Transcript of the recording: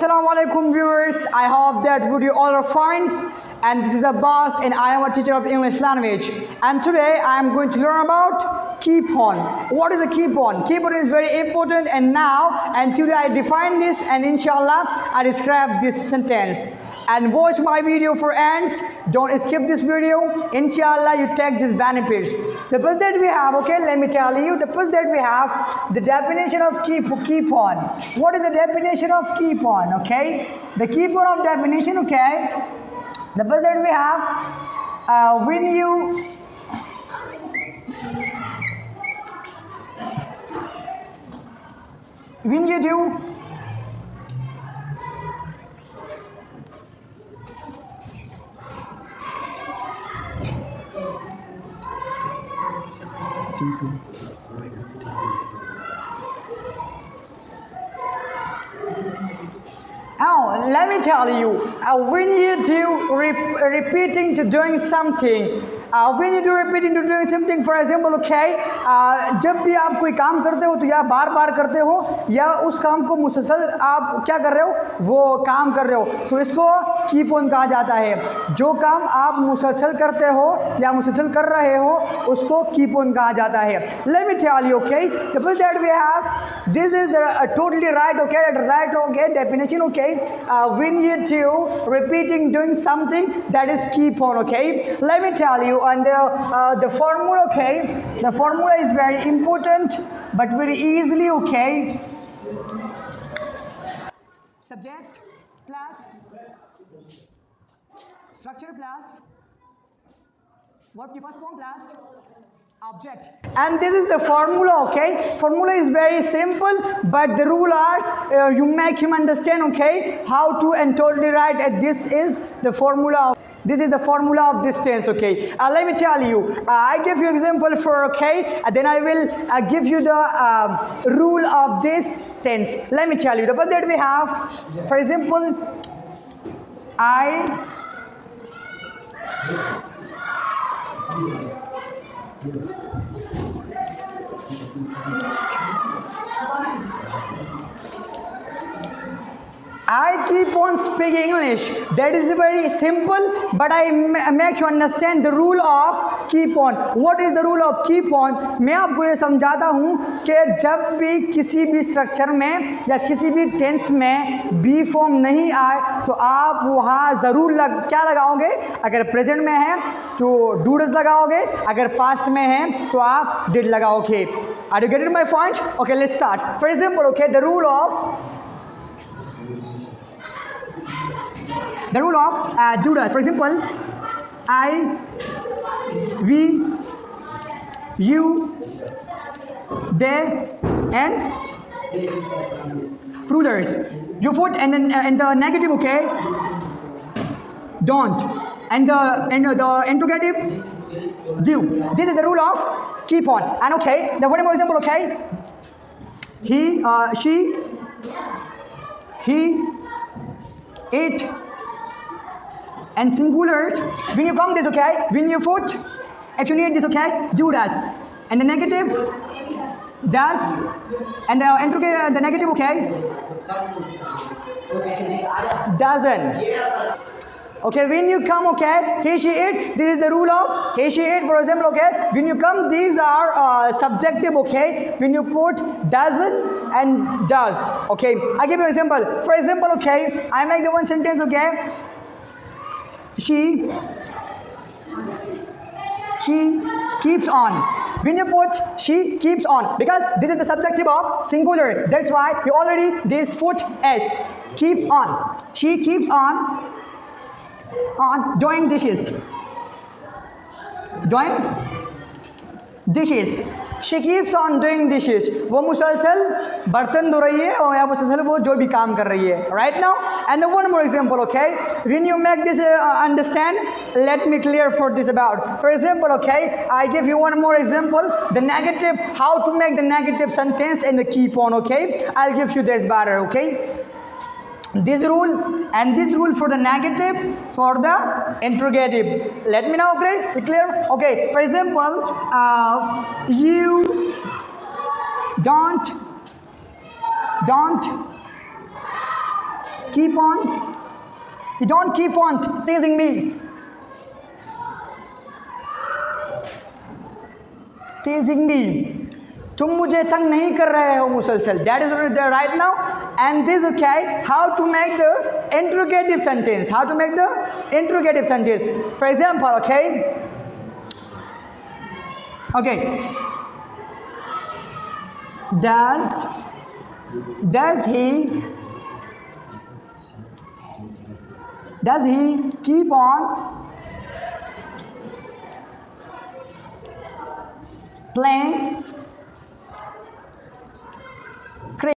Assalamu alaikum viewers, I hope that you all are fine, and this is Abbas and I am a teacher of English language, and today I am going to learn about keep on. What is a keep on? Keep on is very important, and today I define this, and inshallah I describe this sentence. And watch my video for ends. Don't skip this video. Inshallah, you take these benefits. The first that we have, okay, let me tell you. The first that we have, the definition of keep on. What is the definition of keep on? Okay, the keep on of definition. Okay, the first that we have, when you do. Now, let me tell you, when you do repeating to doing something, when you do repeating to doing something, for example, okay, जब भी आप कोई काम करते हो तो या बार बार करते हो या उस काम को मुसलसल आप क्या कर रहे हो, वो काम कर रहे हो, तो इसको कीप ऑन कहा जाता है. जो काम आप मुसलसल करते हो या मुसलसल कर रहे हो उसको कीप ऑन कहा जाता है. Let me tell you, okay, the first that we have, this is the totally right, okay, definition, okay. When you do repeating doing something, that is keep on, okay. Let me tell you, and the formula, okay, the formula is very important but very easily, okay. Subject plus structure plus verb की first form plus object, and this is the formula, okay. Formula is very simple, but the rule are you make him understand, okay, how to and totally right, and this is the formula. This is the formula of this tense, okay. Let me tell you, I give you example for, okay, then I will give you the rule of this tense. Let me tell you, the first that we have, for example, I keep on speaking English. That is very simple, but I make you understand the rule of keep on. What is the rule of keep on? मैं आपको ये समझाता हूँ कि जब भी किसी भी स्ट्रक्चर में या किसी भी टेंस में बी फॉर्म नहीं आए तो आप वहाँ ज़रूर क्या लगाओगे. अगर प्रेजेंट में है तो डू डज लगाओगे, अगर पास्ट में है तो आप डिड लगाओगे. Are you getting my point? Okay, let's start. For example, okay, the rule of do does. For example, I, we, you, they, and rulers. You put and the negative, okay, don't, and the interrogative do. This is the rule of keep on. And okay, the one more example, okay, he, she, he, it, and singular. When you come this, okay, when you put, if you need this, okay, do does, and the negative does, and the interrogative, the negative, okay, doesn't. Okay, when you come, okay, he, she, it, this is the rule of he, she, it, for example, okay, when you come, these are subjective, okay, when you put doesn't and does, okay. I give you an example. For example, okay, I make the one sentence, okay, she keeps on. When you put she keeps on, because this is the subjective of singular, that's why you already this foot s keeps on. She keeps on doing dishes. She keeps on doing dishes. वो मुसलसल बर्तन धो रही है और या मुसलसल वो जो भी काम कर रही है. Right now, and one more example, okay. When you make this understand, let me clear for this about. For example, okay, I give you one more example. The negative, how to make the negative sentence and the keep on, okay. I'll give you this better, okay. This rule and this rule for the negative, for the interrogative. Let me know, okay? Clear? Okay. For example, you don't keep on, you don't keep on teasing me. Teasing me, तुम मुझे तंग नहीं कर रहे हो मुसलसल. That is right now. And this, okay, how to make the interrogative sentence. How to make the interrogative sentence. For example, okay. Okay. Does he keep on playing